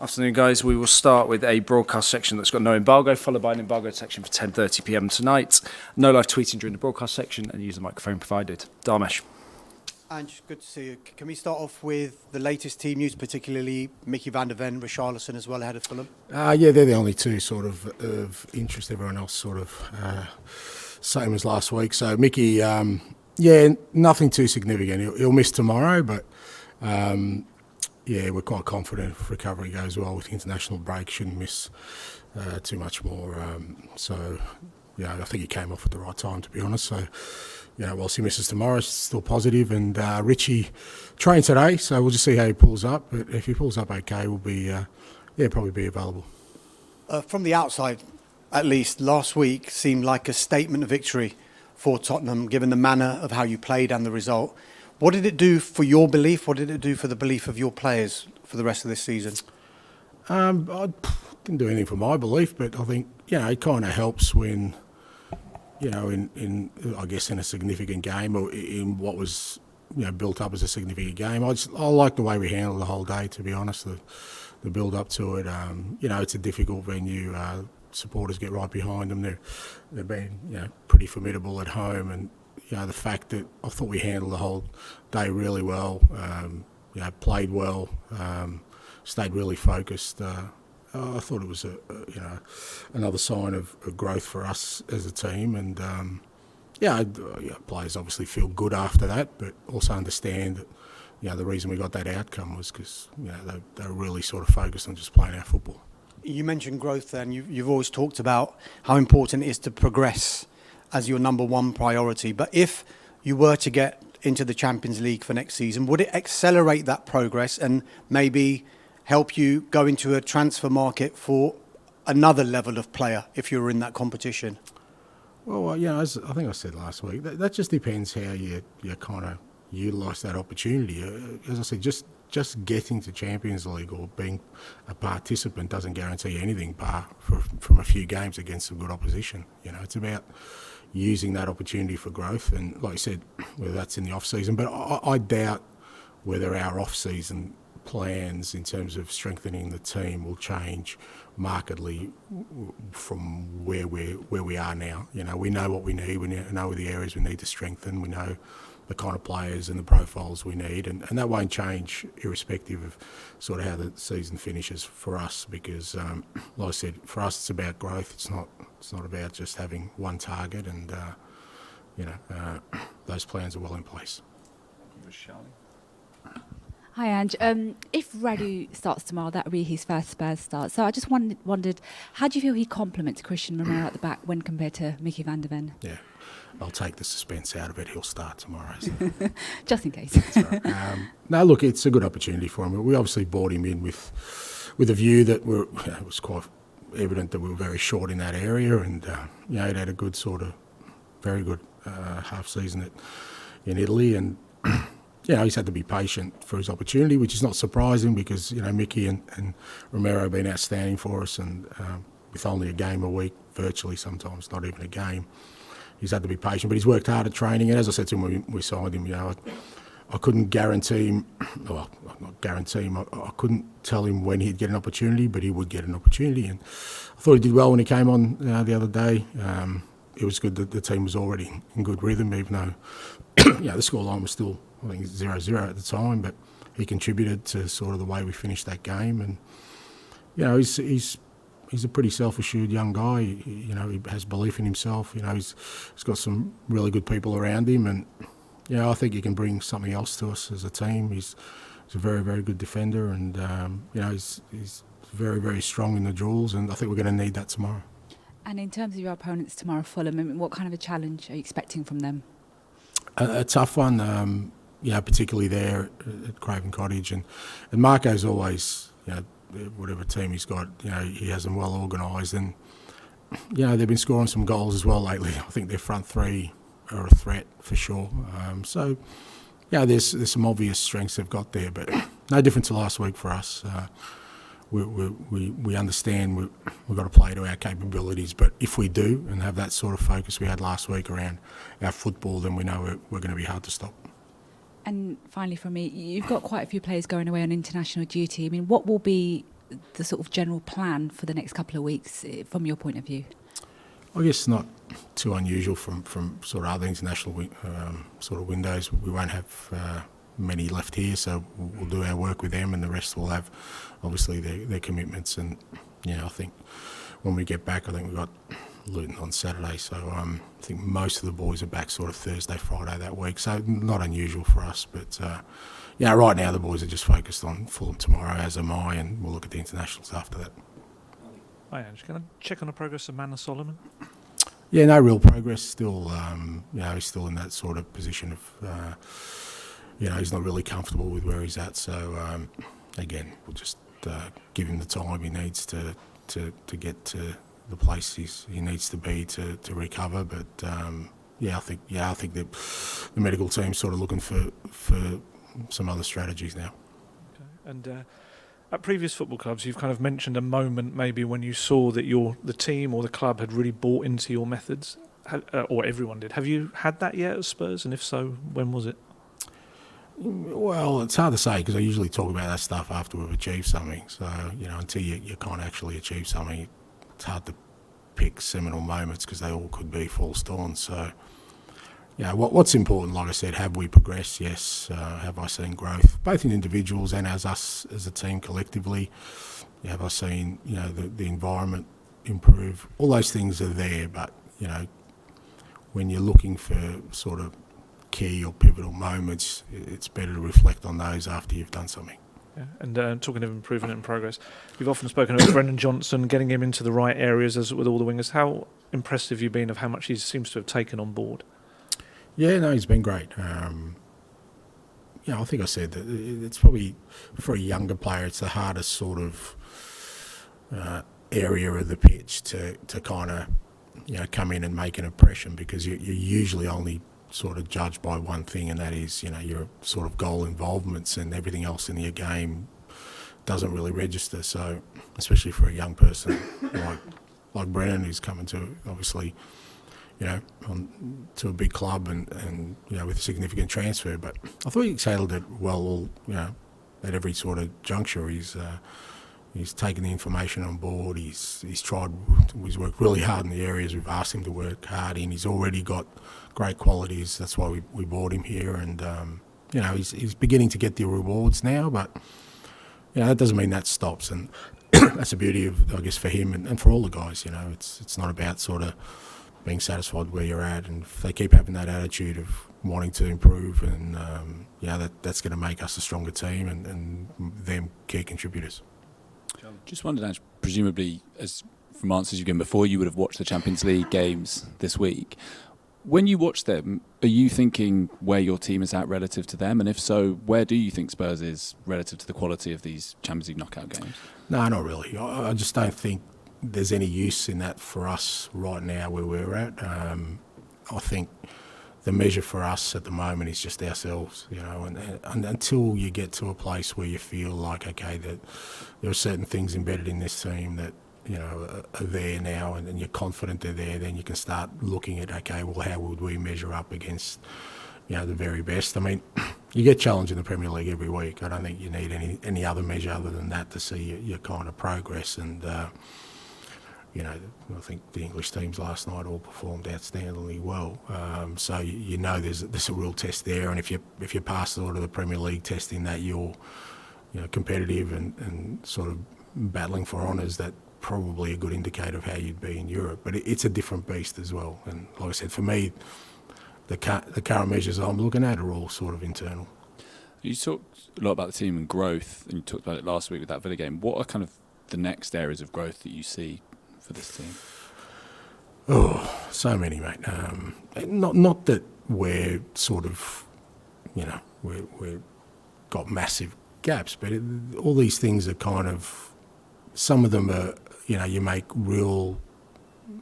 Afternoon, guys. We will start with a broadcast section that's got no embargo, followed by an embargoed section for 10:30 p.m. tonight. No live tweeting during the broadcast section, and use the microphone provided. Dharmesh. Ange, good to see you. Can we start off with the latest team news, particularly Mickey van der Ven, Richarlison as well ahead of Fulham? Yeah, they're the only two sort of interest. Everyone else sort of same as last week. So Mickey, nothing too significant. He'll miss tomorrow, but we're quite confident if recovery goes well with the international break. Shouldn't miss too much more. I think he came off at the right time, to be honest. So, whilst he misses tomorrow, it's still positive. And Richie trained today, so we'll just see how he pulls up. But if he pulls up okay, we'll be probably be available. From the outside, at least, last week seemed like a statement of victory for Tottenham, given the manner of how you played and the result. What did it do for your belief? What did it do for the belief of your players for the rest of this season? I didn't do anything for my belief, but I think, it kind of helps when, in I guess in a significant game or in what was, built up as a significant game. I like the way we handled the whole day, to be honest, the build up to it. It's a difficult venue. Supporters get right behind them. They've been, pretty formidable at home, and the fact that I thought we handled the whole day really well, played well, stayed really focused. I thought it was another sign of growth for us as a team, and players obviously feel good after that, but also understand that the reason we got that outcome was because they were really sort of focused on just playing our football. You mentioned growth, and you've always talked about how important it is to progress as your number one priority. But if you were to get into the Champions League for next season, would it accelerate that progress and maybe help you go into a transfer market for another level of player if you were in that competition? Well, as I think I said last week, that just depends how you kind of utilise that opportunity. As I said, just getting to Champions League or being a participant doesn't guarantee anything from a few games against some good opposition. It's about using that opportunity for growth, and like I said, whether that's in the off-season, but I doubt whether our off-season plans in terms of strengthening the team will change markedly from where we are now. We know what we need, we know the areas we need to strengthen, we know the kind of players and the profiles we need, and that won't change irrespective of sort of how the season finishes for us, because like I said, for us it's about growth. It's not about just having one target, and those plans are well in place. Hi, Ange. If Radu starts tomorrow, that will be his first Spurs start. So I just wondered, how do you feel he complements Christian Romero at the back when compared to Mickey van der Ven? Yeah, I'll take the suspense out of it. He'll start tomorrow. So. Just in case. That's right. No, look, it's a good opportunity for him. We obviously brought him in with a view that it was quite evident that we were very short in that area, and he'd had a good very good half season in Italy, and he's had to be patient for his opportunity, which is not surprising because Mickey and Romero have been outstanding for us, and with only a game a week, virtually sometimes not even a game, he's had to be patient. But he's worked hard at training, and as I said to him when we signed him, I couldn't guarantee him. Well, not guarantee him. I couldn't tell him when he'd get an opportunity, but he would get an opportunity, and I thought he did well when he came on the other day. It was good that the team was already in good rhythm, even though the scoreline was still, I think, 0-0 at the time, but he contributed to sort of the way we finished that game. And he's a pretty self-assured young guy. He has belief in himself. He's got some really good people around him, and I think he can bring something else to us as a team. He's a very, very good defender, and he's very, very strong in the drills, and I think we're going to need that tomorrow. And in terms of your opponents tomorrow, Fulham, what kind of a challenge are you expecting from them? A tough one, particularly there at Craven Cottage, and Marco's always, whatever team he's got, he has them well organised, and they've been scoring some goals as well lately. I think their front three are a threat for sure. There's some obvious strengths they've got there, but no different to last week for us. We understand we've got to play to our capabilities, but if we do and have that sort of focus we had last week around our football, then we know we're going to be hard to stop. And finally from me, you've got quite a few players going away on international duty. I mean, what will be the sort of general plan for the next couple of weeks from your point of view? I guess not too unusual from sort of other international sort of windows. We won't have many left here, so we'll do our work with them, and the rest will have obviously their commitments. And I think when we get back, I think we've got Luton on Saturday, so I think most of the boys are back sort of Thursday, Friday that week, so not unusual for us. But right now the boys are just focused on Fulham tomorrow, as am I, and we'll look at the internationals after that. Hi Ange, can I check on the progress of Manor Solomon? Yeah, no real progress. Still, he's still in that sort of position of, he's not really comfortable with where he's at. So again, we'll just give him the time he needs to get to the place he needs to be to recover. But I think that the medical team's sort of looking for some other strategies now. Okay. And at previous football clubs, you've kind of mentioned a moment maybe when you saw that the team or the club had really bought into your methods, or everyone did. Have you had that yet at Spurs? And if so, when was it? Well, it's hard to say because I usually talk about that stuff after we've achieved something. So, until you can't actually achieve something, it's hard to pick seminal moments because they all could be false dawns. So, what's important, like I said, have we progressed? Yes. Have I seen growth, both in individuals and as us as a team collectively? Have I seen, the environment improve? All those things are there, but, when you're looking for sort of key or pivotal moments, it's better to reflect on those after you've done something. Yeah. And talking of improvement and progress, you've often spoken about Brennan Johnson, getting him into the right areas as with all the wingers. How impressed have you been of how much he seems to have taken on board? Yeah, no, he's been great. I think I said that it's probably, for a younger player, it's the hardest sort of area of the pitch to kind of, come in and make an impression because you're usually only sort of judged by one thing, and that is, your sort of goal involvements, and everything else in your game doesn't really register. So, especially for a young person like Brennan, who's coming to obviously, to a big club and with a significant transfer. But I thought he's handled it well, at every sort of juncture. He's taken the information on board. He's worked really hard in the areas we've asked him to work hard in. He's already got great qualities. That's why we bought him here. And, he's beginning to get the rewards now, but, that doesn't mean that stops. And that's the beauty of, I guess, for him and for all the guys, it's not about sort of being satisfied where you're at, and if they keep having that attitude of wanting to improve, and that's going to make us a stronger team and them key contributors. Just wondered, Ange, presumably, as from answers you've given before, you would have watched the Champions League games this week. When you watch them, are you thinking where your team is at relative to them? And if so, where do you think Spurs is relative to the quality of these Champions League knockout games? No, not really. I just don't think there's any use in that for us right now where we're at. I think the measure for us at the moment is just ourselves, and until you get to a place where you feel like, okay, that there are certain things embedded in this team that, are there now, and you're confident they're there, then you can start looking at, okay, well, how would we measure up against, the very best? I mean, you get challenged in the Premier League every week. I don't think you need any other measure other than that to see your kind of progress. And I think the English teams last night all performed outstandingly well. So there's a real test there, and if you pass sort of the Premier League test in that you're competitive and sort of battling for honours, that probably a good indicator of how you'd be in Europe. But it's a different beast as well. And like I said, for me, the current measures I'm looking at are all sort of internal. You talked a lot about the team and growth, and you talked about it last week with that Villa game. What are kind of the next areas of growth that you see for this team? Oh, so many, mate. Not that we're sort of, we've got massive gaps, but all these things are kind of, some of them are, you make real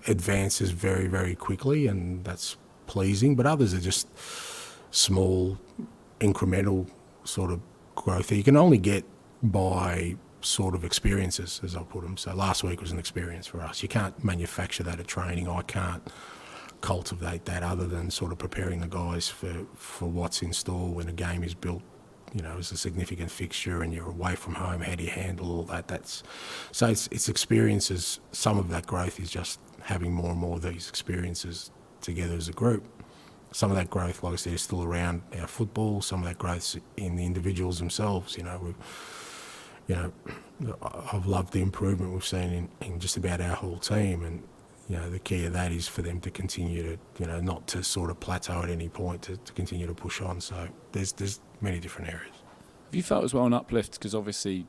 advances very, very quickly, and that's pleasing, but others are just small, incremental sort of growth that you can only get by sort of experiences, as I put them. So last week was an experience for us. You can't manufacture that at training. I can't cultivate that other than sort of preparing the guys for what's in store when a game is built, is a significant fixture, and you're away from home. How do you handle all that? It's experiences. Some of that growth is just having more and more of these experiences together as a group. Some of that growth, like I said, is still around our football. Some of that growth's in the individuals themselves. I've loved the improvement we've seen in just about our whole team, and the key of that is for them to continue to, not to sort of plateau at any point, to continue to push on. So there's many different areas. Have you felt as well an uplift? Because obviously,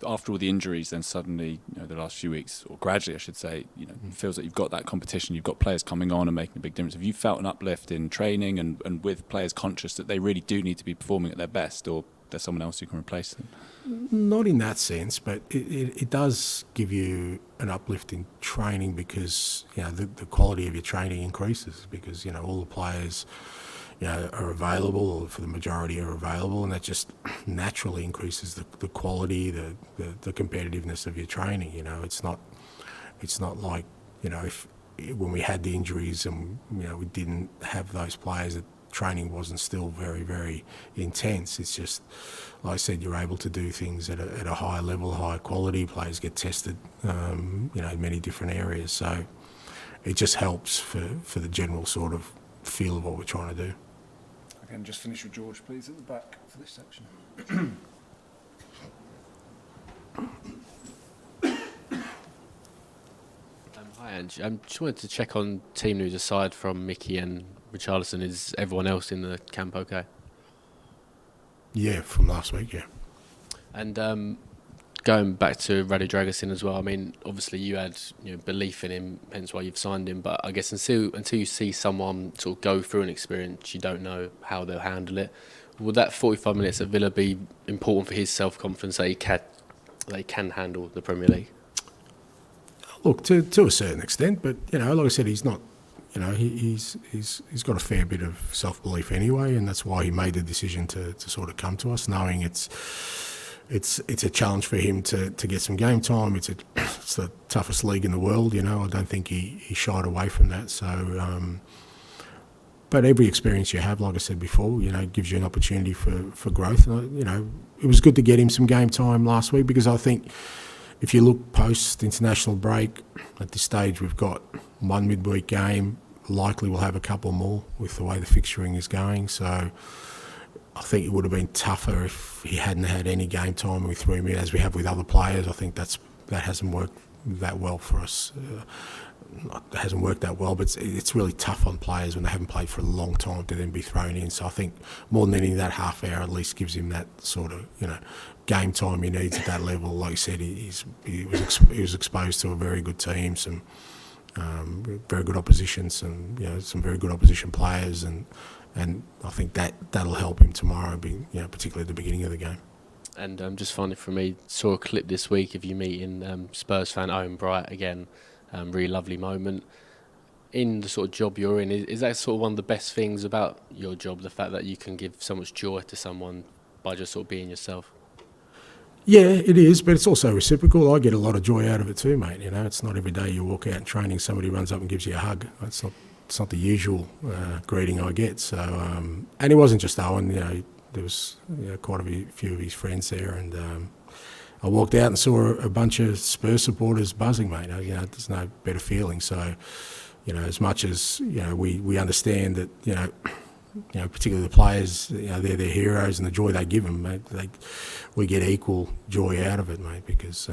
after all the injuries, then suddenly, the last few weeks, or gradually, I should say, it feels like you've got that competition, you've got players coming on and making a big difference. Have you felt an uplift in training and with players conscious that they really do need to be performing at their best, or there's someone else who can replace them? Not in that sense, but it does give you an uplift in training because, the quality of your training increases because, all the players, are available, or for the majority are available, and that just naturally increases the quality, the competitiveness of your training. It's not like, if when we had the injuries and, we didn't have those players, that training wasn't still very, very intense. It's just, like I said, you're able to do things at a higher level, higher quality. Players get tested, in many different areas. So it just helps for the general sort of feel of what we're trying to do. Again, just finish with George, please, at the back for this section. Hi, Ange. Just wanted to check on team news aside from Mickey and Richarlison. Is everyone else in the camp okay? Yeah, from last week, yeah. And going back to Radu Dragusin as well, I mean, obviously you had belief in him, hence why you've signed him, but I guess until you see someone sort of go through an experience, you don't know how they'll handle it. Would that 45 minutes at Villa be important for his self-confidence that he can handle the Premier League? Look, to a certain extent, but, like I said, he's not, he's got a fair bit of self-belief anyway, and that's why he made the decision to sort of come to us, knowing it's a challenge for him to get some game time. It's the toughest league in the world, I don't think he shied away from that. So, but every experience you have, like I said before, gives you an opportunity for growth. It was good to get him some game time last week because I think if you look post-international break, at this stage we've got one midweek game. Likely we'll have a couple more with the way the fixturing is going. So I think it would have been tougher if he hadn't had any game time and we threw him in as we have with other players. I think that hasn't worked that well for us. It hasn't worked that well, but it's really tough on players when they haven't played for a long time to then be thrown in. So I think more than anything, that half hour at least gives him that sort of, game time he needs at that level. Like you said, he was exposed to a very good team, some very good opposition, some very good opposition players, and I think that'll help him tomorrow, particularly at the beginning of the game. And just finally from me, saw a clip this week of you meeting Spurs fan Owen Bright again. Really lovely moment. In the sort of job you're in, is that sort of one of the best things about your job, the fact that you can give so much joy to someone by just sort of being yourself? Yeah, it is, but it's also reciprocal. I get a lot of joy out of it too, mate. It's not every day you walk out in training, somebody runs up and gives you a hug. It's not the usual greeting I get. So, and it wasn't just Owen. There was quite a few of his friends there, and I walked out and saw a bunch of Spurs supporters buzzing, mate. There's no better feeling. So, as much as we understand that particularly the players, they're their heroes and the joy they give them, mate. We get equal joy out of it, mate, because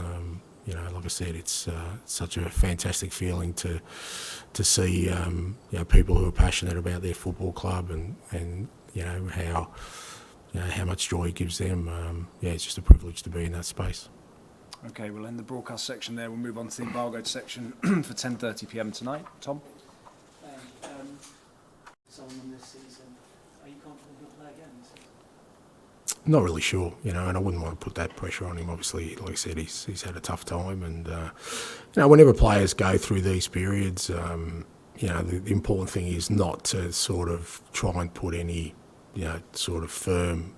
like I said, it's such a fantastic feeling to see people who are passionate about their football club and how much joy it gives them. It's just a privilege to be in that space. Okay, we'll end the broadcast section there. We'll move on to the Embargoed section for 10:30 p.m. tonight. Tom? Someone this season, are you confident he'll play again this season? Not really sure, and I wouldn't want to put that pressure on him. Obviously, like I said, he's had a tough time, and whenever players go through these periods, the important thing is not to sort of try and put any, sort of firm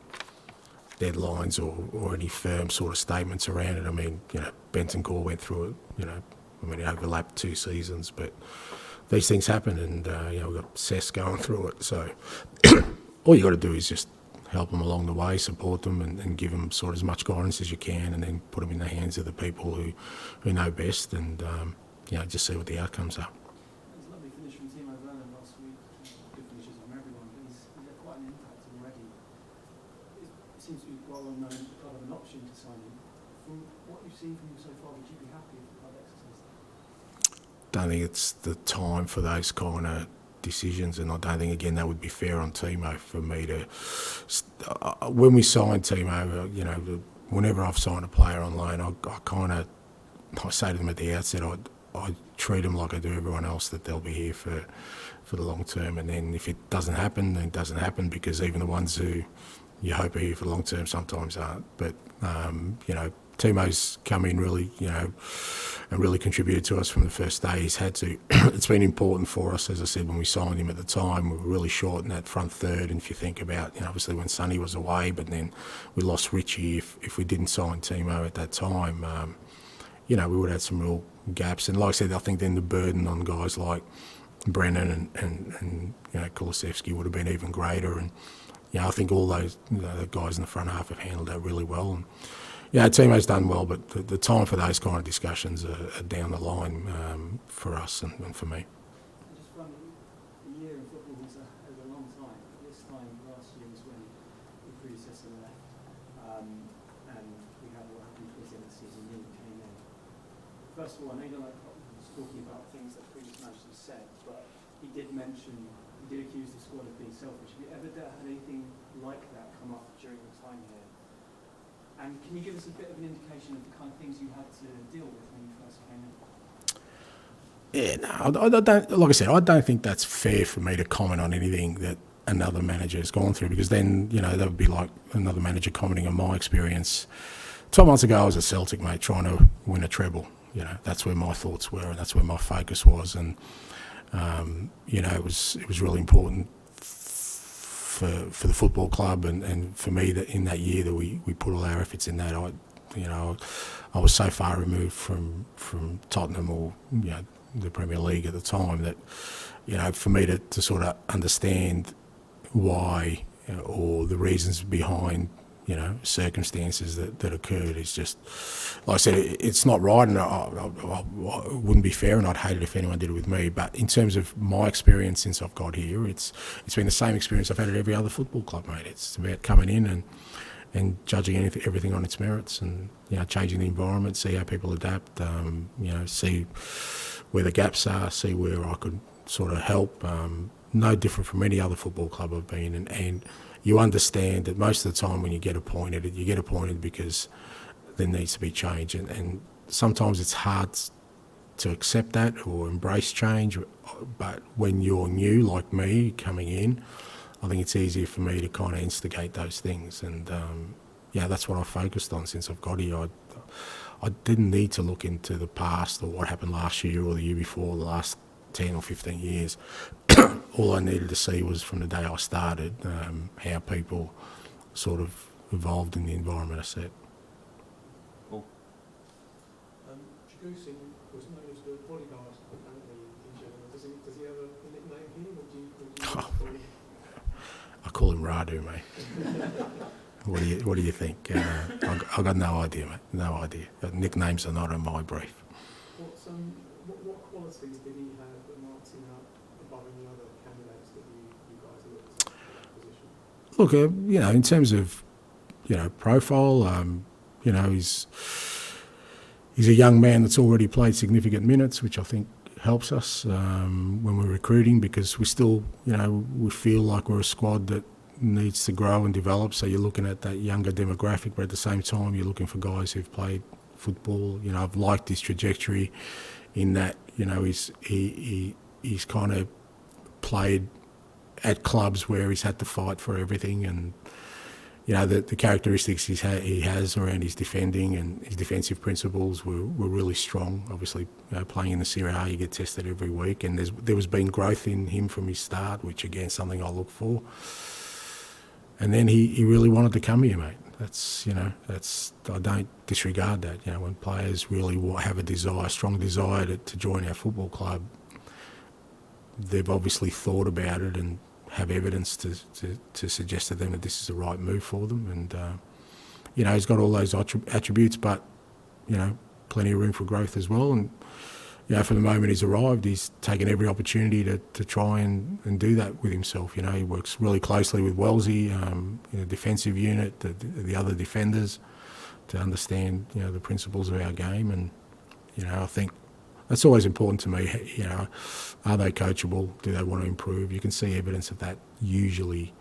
deadlines or any firm sort of statements around it. I mean, Bentancur went through it, it overlapped 2 seasons, but these things happen, and we've got Cess going through it. So all you got to do is just help them along the way, support them, and give them sort of as much guidance as you can, and then put them in the hands of the people who know best, and just see what the outcomes are. It was a lovely finish from Timo Werner last week. Good finishes from everyone, but he's had quite an impact already. It seems to be quite well known that the club have an option to sign him. From what you've seen from him so far, would you be happy if the club exercised that? Don't think it's the time for those kind of decisions, and I don't think, again, that would be fair on Timo for me to. When we signed Timo, whenever I've signed a player on loan, I say to them at the outset, I treat them like I do everyone else, that they'll be here for the long term, and then if it doesn't happen, then it doesn't happen, because even the ones who you hope are here for the long term sometimes aren't. But Timo's come in really, and really contributed to us from the first day. He's had to. It's been important for us, as I said, when we signed him at the time. We were really short in that front third, and if you think about, obviously when Sonny was away, but then we lost Richie. If we didn't sign Timo at that time, we would have had some real gaps. And like I said, I think then the burden on guys like Brennan and Kulusevski would have been even greater. And I think all those the guys in the front half have handled that really well. And Timo's done well, but the time for those kind of discussions are down the line for us and for me. Just finally, a year in football is a long time. This time last year was when your predecessor left, and we had what happened towards the end of the season. You came in. First of all, I know you don't like talking about things that previous managers said, but he did accuse the squad of being selfish. Have you ever had anything like that come up during your time here? And can you give us a bit of an indication of the kind of things you had to deal with when you first came in? I don't. Like I said, I don't think that's fair for me to comment on anything that another manager has gone through, because then that would be like another manager commenting on my experience. 12 months ago, I was at Celtic, mate, trying to win a treble. That's where my thoughts were, and that's where my focus was, and it was really important for the football club and for me that in that year that we put all our efforts in that. I was so far removed from Tottenham or the Premier League at the time that for me to sort of understand why or the reasons behind circumstances that occurred is just, like I said, it's not right, and I wouldn't be fair, and I'd hate it if anyone did it with me. But in terms of my experience since I've got here, it's been the same experience I've had at every other football club, mate. It's about coming in and judging everything on its merits, and changing the environment, see how people adapt, see where the gaps are, see where I could sort of help. No different from any other football club I've been in, and you understand that most of the time when you get appointed because there needs to be change, and sometimes it's hard to accept that or embrace change. But when you're new, like me, coming in, I think it's easier for me to kind of instigate those things, and that's what I've focused on since I've got here. I didn't need to look into the past or what happened last year or the year before, the last 10 or 15 years. All I needed to see was from the day I started how people sort of evolved in the environment I set. Jagusin was known as the bodyguard apparently in general. Does he have a nickname here? Or do you I call him Radu, mate. What do you think? I got no idea, mate. No idea. Nicknames are not in my brief. What qualities did he have that marked him out above any other candidates that you guys looked at for that position? Look, in terms of, profile, he's a young man that's already played significant minutes, which I think helps us when we're recruiting, because we still, we feel like we're a squad that needs to grow and develop. So you're looking at that younger demographic, but at the same time, you're looking for guys who've played football. I've liked his trajectory in that, he's kind of played at clubs where he's had to fight for everything, and the characteristics he has around his defending and his defensive principles were really strong. Obviously, playing in the Serie A, you get tested every week, and there was been growth in him from his start, which again something I look for. And then he really wanted to come here, mate. That's I don't disregard that. When players really have a strong desire to join our football club, they've obviously thought about it and have evidence to suggest to them that this is the right move for them. And, you know, he's got all those attributes, but, you know, plenty of room for growth as well. And, you know, from the moment he's arrived, he's taken every opportunity to try and do that with himself. You know, he works really closely with Wellesley, the defensive unit, the other defenders, to understand, you know, the principles of our game. And, you know, I think that's always important to me. You know, are they coachable? Do they want to improve? You can see evidence of that usually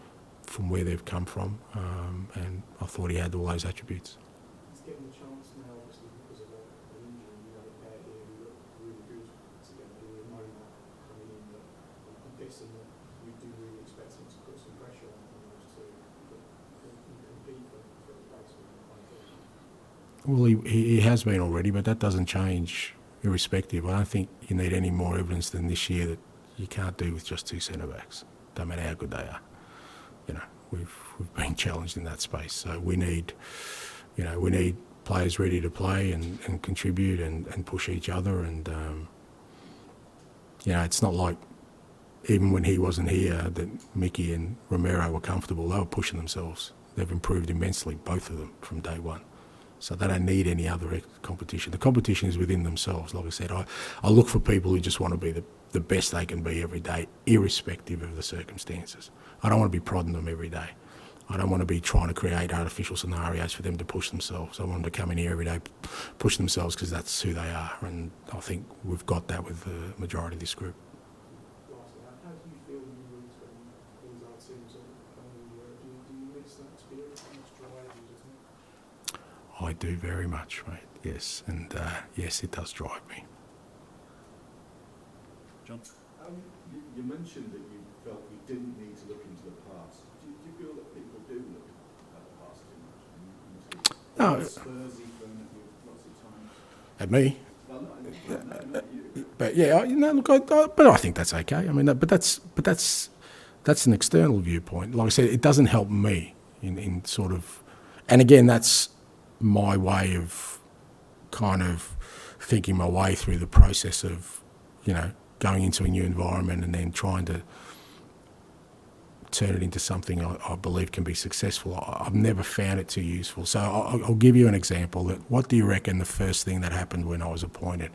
from where they've come from. And I thought he had all those attributes. He's getting the chance now, obviously, because of an injury. You had a player here who looked really good together. You were knowing that coming in, but I'm guessing that you do really expect him to put some pressure on those two and compete for the place with them. Well, he has been already, but that doesn't change irrespective. I don't think you need any more evidence than this year that you can't do with just two centre-backs, no matter how good they are. You know, we've been challenged in that space. So we need players ready to play and contribute and push each other. And, you know, it's not like even when he wasn't here that Mickey and Romero were comfortable. They were pushing themselves. They've improved immensely, both of them, from day one. So they don't need any other competition. The competition is within themselves. Like I said, I look for people who just want to be the best they can be every day, irrespective of the circumstances. I don't want to be prodding them every day. I don't want to be trying to create artificial scenarios for them to push themselves. I want them to come in here every day, push themselves, because that's who they are. And I think we've got that with the majority of this group. Lastly, how do you feel in the rooms when things aren't seem to come in your way? Do you miss that experience? How much drive do you just have? I do very much, mate. Yes, and yes, it does drive me. John? You mentioned that you felt you didn't need to look into the past. Do you feel that people do look at the past too much? No. Spursy phone at you lots of times. At me? Well, not you. But yeah, look, but I think that's okay. I mean, but that's an external viewpoint. Like I said, it doesn't help me in sort of, and again, that's my way of kind of thinking my way through the process of, you know, going into a new environment and then trying to turn it into something I believe can be successful. I've never found it too useful. So I'll give you an example. What do you reckon the first thing that happened when I was appointed?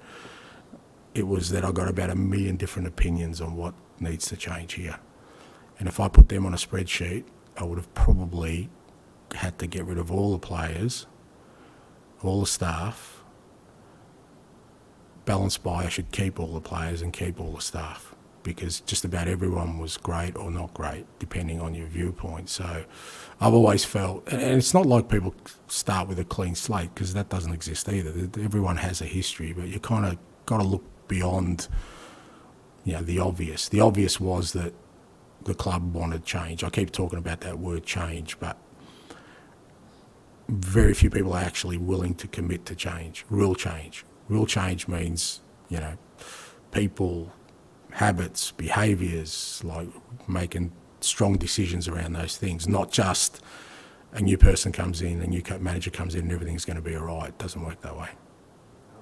It was that I got about 1 million different opinions on what needs to change here. And if I put them on a spreadsheet, I would have probably had to get rid of all the players, all the staff, balanced by I should keep all the players and keep all the staff, because just about everyone was great or not great, depending on your viewpoint. So I've always felt, and it's not like people start with a clean slate, because that doesn't exist either. Everyone has a history, but you kind of got to look beyond, you know, the obvious. The obvious was that the club wanted change. I keep talking about that word change, but very few people are actually willing to commit to change, real change. Real change means, you know, people, habits, behaviours, like making strong decisions around those things, not just a new person comes in, a new manager comes in and everything's going to be all right. It doesn't work that way. How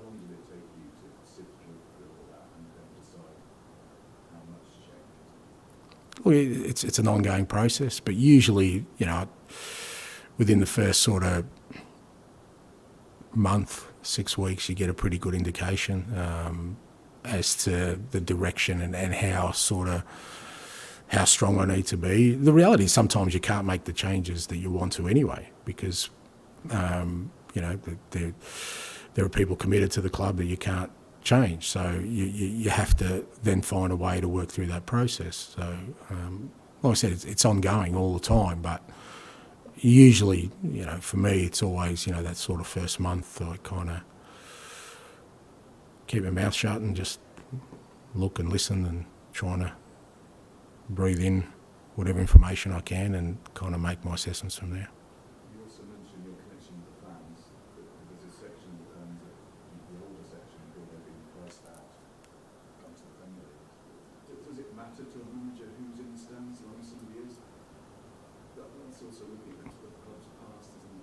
long did it take you to sift through all that and then decide how much change? Well, it's an ongoing process, but usually, you know, within the first sort of month, 6 weeks, you get a pretty good indication as to the direction and how strong I need to be. The reality is sometimes you can't make the changes that you want to anyway, because you know, there are people committed to the club that you can't change. So you have to then find a way to work through that process. So like I said, it's ongoing all the time, but usually, you know, for me, it's always, you know, that sort of first month I kind of keep my mouth shut and just look and listen and trying to breathe in whatever information I can and kind of make my assessments from there. You also mentioned your connection with the fans. There's a section, the older section, where they're being priced out onto the Premier League. Does it matter to a manager who's in the stands or somebody is? That's also looking into the club's past, isn't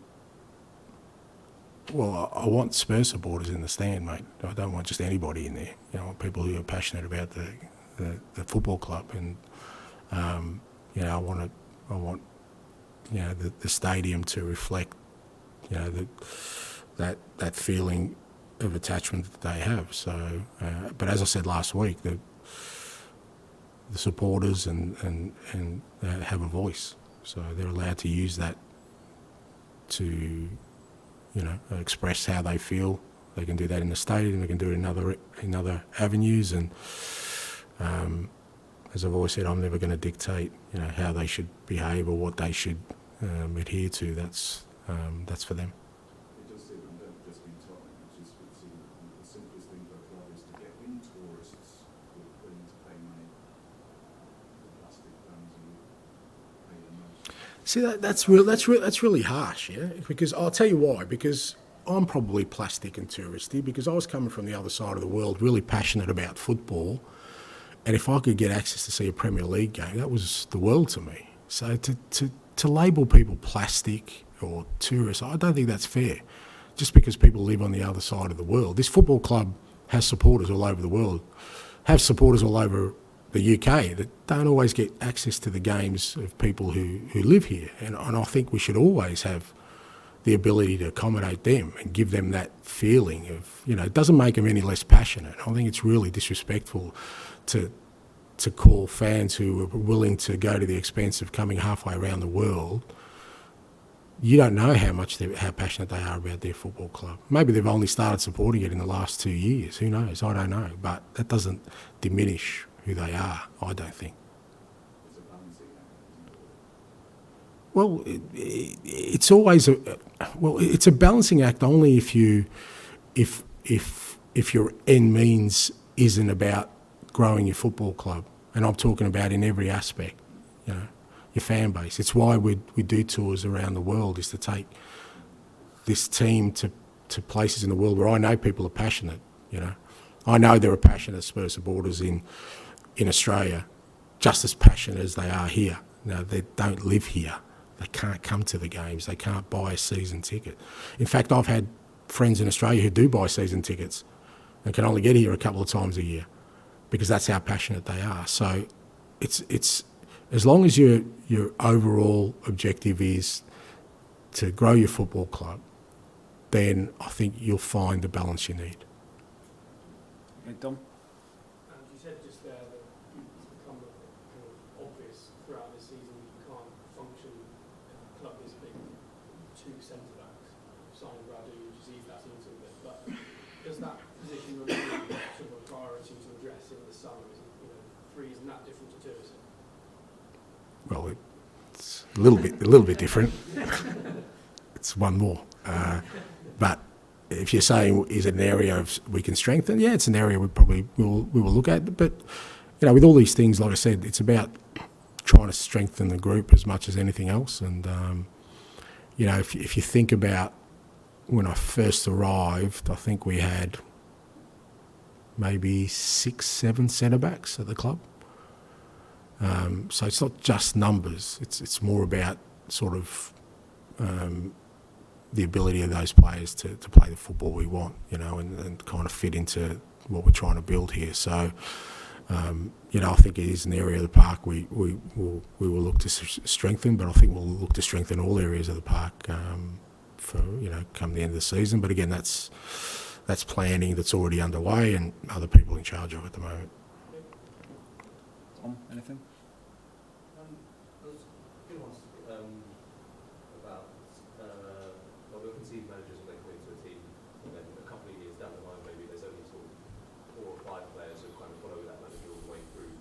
it? Well, I want Spurs supporters in the stand, mate. I don't want just anybody in there. You know, I want people who are passionate about the football club. And You know, I want you know, the stadium to reflect, you know, that feeling of attachment that they have. So, but as I said last week, the supporters and have a voice, so they're allowed to use that to, you know, express how they feel. They can do that in the stadium. They can do it in other avenues. And as I've always said, I'm never going to dictate, you know, how they should behave or what they should adhere to. That's for them. It does seem, and don't just mean Tottenham, it just would seem the simplest thing for a club is to get in tourists who are willing to pay money for plastic fans and pay the most. See, that's really harsh, yeah. Because I'll tell you why. Because I'm probably plastic and touristy because I was coming from the other side of the world, really passionate about football, and if I could get access to see a Premier League game, that was the world to me. So to label people plastic or tourists, I don't think that's fair. Just because people live on the other side of the world, this football club has supporters all over the world, have supporters all over the UK that don't always get access to the games of people who live here. And I think we should always have the ability to accommodate them and give them that feeling of, you know, it doesn't make them any less passionate. I think it's really disrespectful to call fans who are willing to go to the expense of coming halfway around the world. You don't know how passionate they are about their football club. Maybe they've only started supporting it in the last 2 years. Who knows? I don't know. But that doesn't diminish who they are, I don't think. It's a balancing act, isn't it? Well, it's always it's a balancing act only if your end means isn't about growing your football club, and I'm talking about in every aspect, you know, your fan base. It's why we do tours around the world, is to take this team to places in the world where I know people are passionate. You know, I know there are passionate Spurs supporters in Australia, just as passionate as they are here. No, they don't live here. They can't come to the games. They can't buy a season ticket. In fact, I've had friends in Australia who do buy season tickets and can only get here a couple of times a year because that's how passionate they are. So it's as long as your overall objective is to grow your football club, then I think you'll find the balance you need. Okay, Dom? And you said just there that it's become kind of obvious throughout this season that you can't function in a club this big with two centre-backs, signing Radu, just ease that into a bit. But does that position remain sort of a priority to address in the summer? Is it, you know, three isn't that different to two, is it? Well, it's a little bit different. It's one more. But if you're saying is it an area we can strengthen, yeah, it's an area we will look at. But you know, with all these things, like I said, it's about trying to strengthen the group as much as anything else. And you know, if you think about when I first arrived, I think we had maybe 6-7 centre backs at the club. So it's not just numbers. It's more about sort of the ability of those players to play the football we want, you know, and kind of fit into what we're trying to build here. So, you know, I think it is an area of the park we will look to strengthen, but I think we'll look to strengthen all areas of the park for, you know, come the end of the season. But again, that's planning that's already underway and other people in charge of at the moment. Tom, anything? I was going to ask about, well, we often see managers when they come into a team, and then a couple of years down the line, maybe there's only sort of 4 or 5 players who kind of follow that manager all the way through.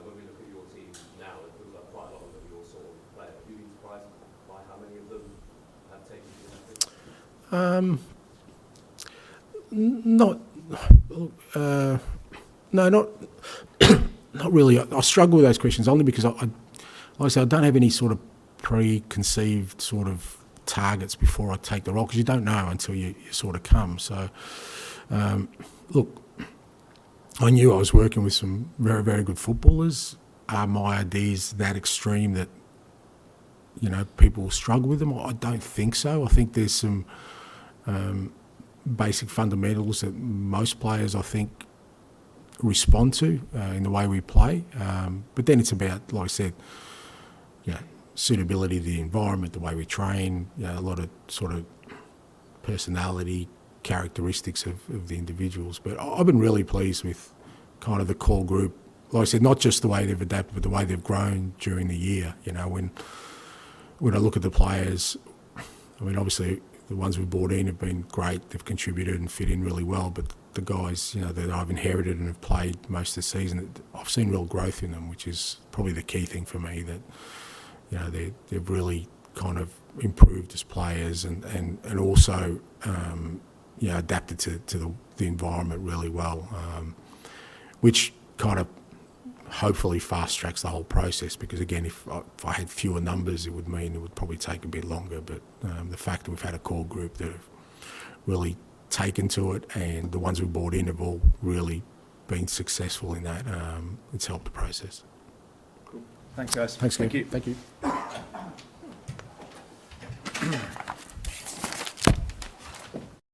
When we look at your team now, it feels like quite a lot of them are your sort of player. Have you been surprised by how many of them have taken you in that thing? Not really. I struggle with those questions only because like I say, I don't have any sort of preconceived sort of targets before I take the role, because you don't know until you sort of come. So, look, I knew I was working with some very, very good footballers. Are my ideas that extreme that, you know, people will struggle with them? I don't think so. I think there's some basic fundamentals that most players, I think, respond to in the way we play. But then it's about, like I said, suitability to the environment, the way we train, a lot of sort of personality characteristics of the individuals. But I've been really pleased with kind of the core group. Like I said, not just the way they've adapted, but the way they've grown during the year. When I look at the players, I mean, obviously the ones we've brought in have been great. They've contributed and fit in really well. But the guys, that I've inherited and have played most of the season, I've seen real growth in them, which is probably the key thing for me. That they've really kind of improved as players and also adapted to the environment really well, which kind of hopefully fast tracks the whole process, because again, if I had fewer numbers, it would mean it would probably take a bit longer. But the fact that we've had a core group that have really taken to it, and the ones we brought in have all really been successful in that, it's helped the process. Thanks, guys. Thanks, Thank you. Thank you.